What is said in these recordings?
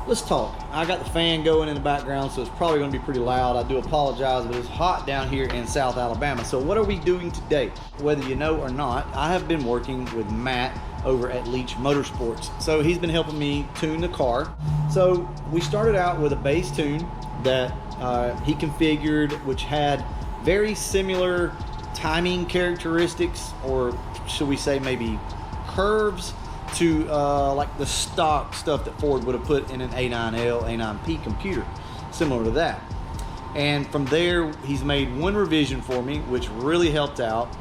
let's talk. I got the fan going in the background, so it's probably going to be pretty loud. I do apologize, but it's hot down here in South Alabama. So what are we doing today? Whether you know or not, I have been working with Matt over at LEECH Motorsports. So he's been helping me tune the car. So we started out with a base tune that he configured, which had very similar timing characteristics, or should we say maybe curves, to like the stock stuff that Ford would have put in an A9L, A9P computer, similar to that. And from there, he's made one revision for me, which really helped out.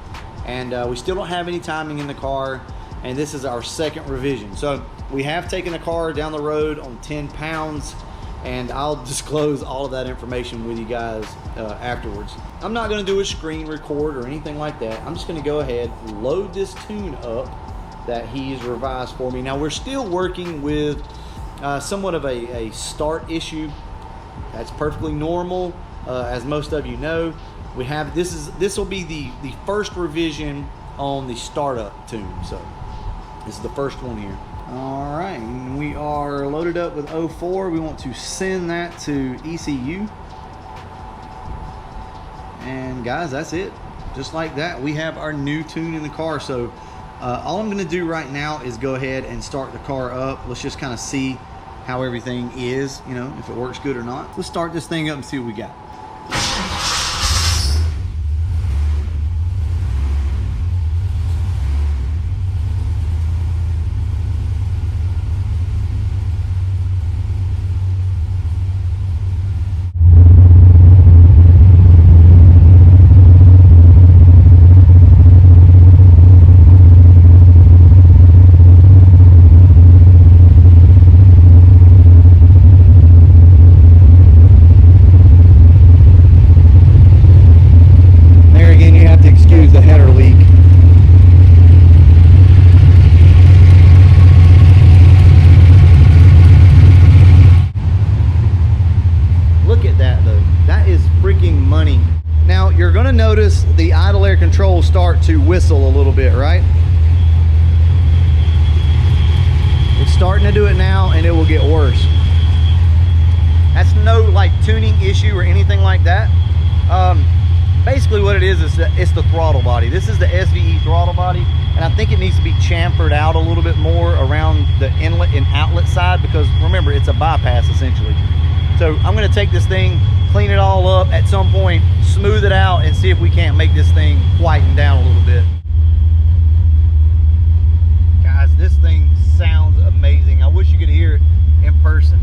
And we still don't have any timing in the car, and this is our second revision. So we have taken the car down the road on 10 pounds, and I'll disclose all of that information with you guys afterwards. I'm not gonna do a screen record or anything like that. I'm just gonna go ahead, load this tune up that he's revised for me. Now we're still working with somewhat of a start issue. That's perfectly normal. As most of you know, we have, this will be the first revision on the startup tune. So this is the first one here. All right, and we are loaded up with 04. We want to send that to ECU. And guys, that's it. Just like that, we have our new tune in the car. So all I'm gonna do right now is go ahead and start the car up. Let's just kind of see how everything is, you know, if it works good or not. Let's start this thing up and see what we got. Notice the idle air controls start to whistle a little bit, right? It's starting to do it now, and it will get worse. That's no like tuning issue or anything like that. Basically what it is it's the throttle body. This is the SVE throttle body, and I think it needs to be chamfered out a little bit more around the inlet and outlet side, because remember, it's a bypass essentially. So I'm going to take this thing, clean it all up at some point, smooth it out, and see if we can't make this thing whiten down a little bit. Guys, this thing sounds amazing. I wish you could hear it in person.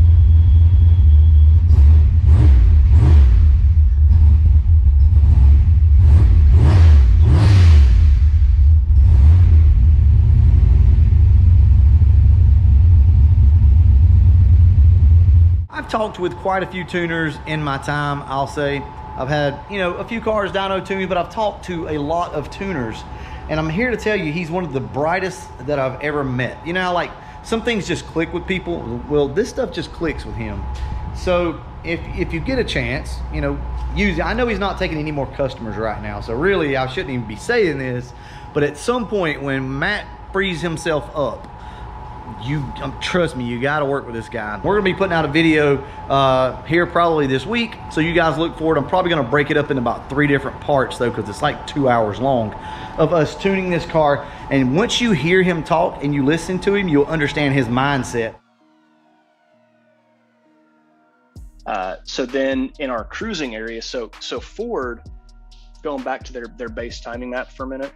I've talked with quite a few tuners in my time, I'll say. I've had, you know, a few cars dyno tuned, but I've talked to a lot of tuners, and I'm here to tell you he's one of the brightest that I've ever met. You know, like some things just click with people. Well, this stuff just clicks with him. So if you get a chance, you know, use it. I know he's not taking any more customers right now, so really I shouldn't even be saying this, but at some point when Matt frees himself up, trust me, you got to work with this guy. We're gonna be putting out a video here probably this week, so you guys look for it. I'm probably gonna break it up in about 3 different parts though, because it's like 2 hours long of us tuning this car. And once you hear him talk and you listen to him, you'll understand his mindset. So then in our cruising area, so Ford, going back to their base timing map for a minute,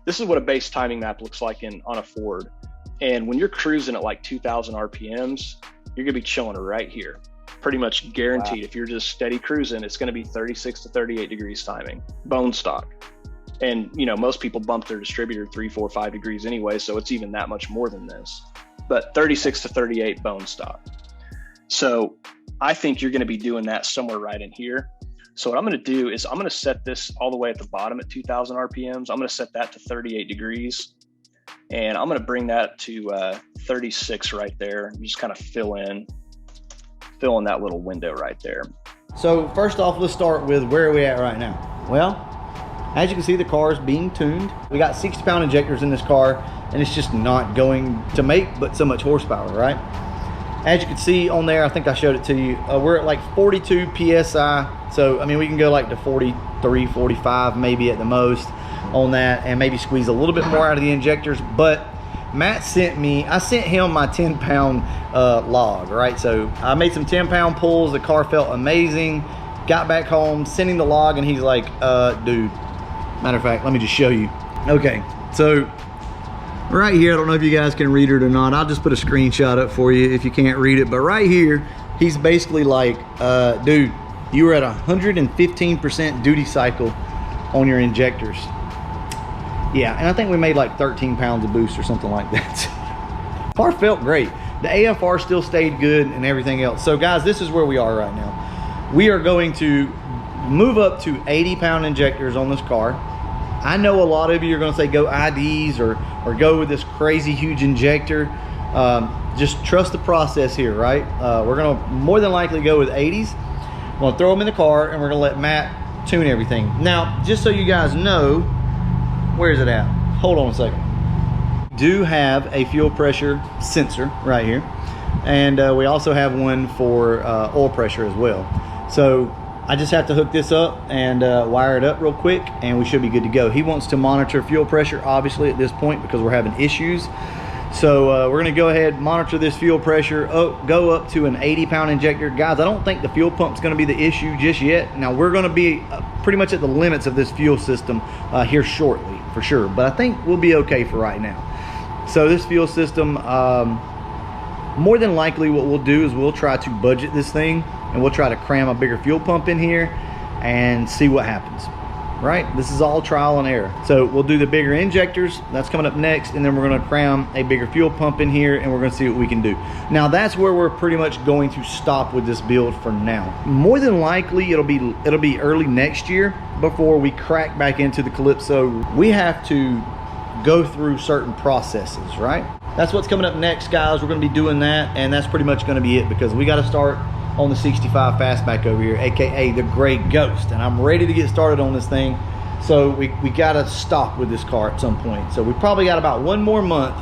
this is what a base timing map looks like on a Ford. And when you're cruising at like 2,000 RPMs, you're gonna be chilling right here. Pretty much guaranteed. Wow. If you're just steady cruising, it's gonna be 36 to 38 degrees timing, bone stock. And you know, most people bump their distributor 3, 4, 5 degrees anyway, so it's even that much more than this. But 36 to 38 bone stock. So I think you're gonna be doing that somewhere right in here. So what I'm going to do is I'm going to set this all the way at the bottom at 2,000 RPMs. I'm going to set that to 38 degrees, and I'm going to bring that to 36 right there. You just kind of fill in that little window right there. So first off, let's start with where are we at right now? Well, as you can see, the car is being tuned. We got 60-pound injectors in this car, and it's just not going to make but so much horsepower, right? As you can see on there, I think I showed it to you, we're at like 42 PSI. So, I mean, we can go like to 43, 45 maybe at the most on that, and maybe squeeze a little bit more out of the injectors. But Matt sent me, I sent him my 10-pound log, right? So I made some 10-pound pulls. The car felt amazing. Got back home, sending the log, and he's like, dude, matter of fact, let me just show you. Okay, so right here, I don't know if you guys can read it or not. I'll just put a screenshot up for you if you can't read it. But right here, he's basically like, dude, you were at 115% duty cycle on your injectors. Yeah, and I think we made like 13 pounds of boost or something like that. Car felt great. The AFR still stayed good and everything else. So guys, this is where we are right now. We are going to move up to 80-pound injectors on this car. I know a lot of you are going to say go IDs or go with this crazy huge injector. Just trust the process here, right? We're going to more than likely go with 80s. I'm going to throw them in the car, and we're going to let Matt tune everything. Now, just so you guys know, where is it at? Hold on a second. Do have a fuel pressure sensor right here, and we also have one for oil pressure as well. So I just have to hook this up and wire it up real quick, and we should be good to go. He wants to monitor fuel pressure, obviously, at this point because we're having issues. So we're going to go ahead and monitor this fuel pressure, go up to an 80-pound injector. Guys, I don't think the fuel pump's going to be the issue just yet. Now, we're going to be pretty much at the limits of this fuel system here shortly, for sure. But I think we'll be okay for right now. So this fuel system, more than likely what we'll do is we'll try to budget this thing, and we'll try to cram a bigger fuel pump in here and see what happens. Right? This is all trial and error. So we'll do the bigger injectors. That's coming up next, and then we're going to cram a bigger fuel pump in here, and we're going to see what we can do. Now that's where we're pretty much going to stop with this build for now. More than likely it'll be early next year before we crack back into the Calypso. We have to go through certain processes, right? That's what's coming up next, guys. We're going to be doing that, and that's pretty much going to be it because we got to start on the 65 fastback over here, aka the Gray Ghost, and I'm ready to get started on this thing. So we got to stop with this car at some point. So we probably got about one more month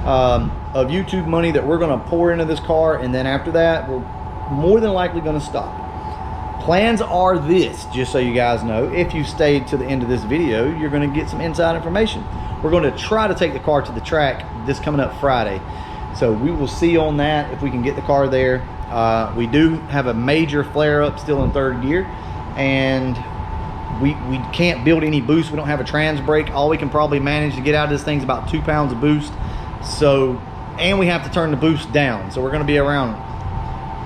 of YouTube money that we're going to pour into this car, and then after that we're more than likely going to stop. Plans are this, just so you guys know, if you stayed to the end of this video, you're going to get some inside information. We're going to try to take the car to the track this coming up Friday, so we will see on that if we can get the car there. We do have a major flare-up still in third gear, and we can't build any boost. We don't have a trans brake. All we can probably manage to get out of this thing is about 2 pounds of boost. So, and we have to turn the boost down, so we're going to be around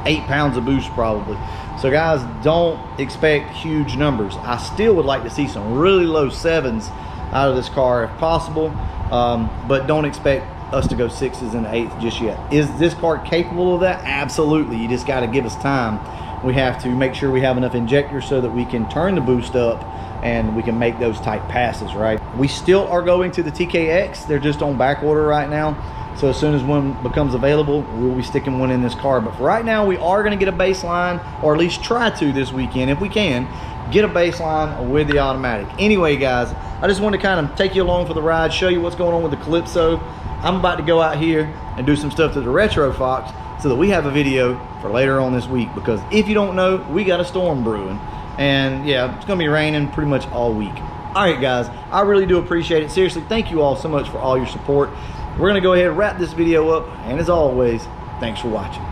8 pounds of boost probably. So guys, don't expect huge numbers. I still would like to see some really low 7s out of this car if possible, but don't expect us to go 6s and 8s just yet. Is this car capable of that? Absolutely. You just got to give us time. We have to make sure we have enough injectors so that we can turn the boost up and we can make those tight passes, right? We still are going to the TKX. They're just on back order right now. So as soon as one becomes available, we'll be sticking one in this car. But for right now, we are going to get a baseline, or at least try to this weekend, if we can, get a baseline with the automatic. Anyway, guys, I just wanted to kind of take you along for the ride, show you what's going on with the Calypso. I'm about to go out here and do some stuff to the Retro Fox so that we have a video for later on this week, because if you don't know, we got a storm brewing, and yeah, it's gonna be raining pretty much all week. All right, guys, I really do appreciate it. Seriously, thank you all so much for all your support. We're gonna go ahead and wrap this video up, and as always, thanks for watching.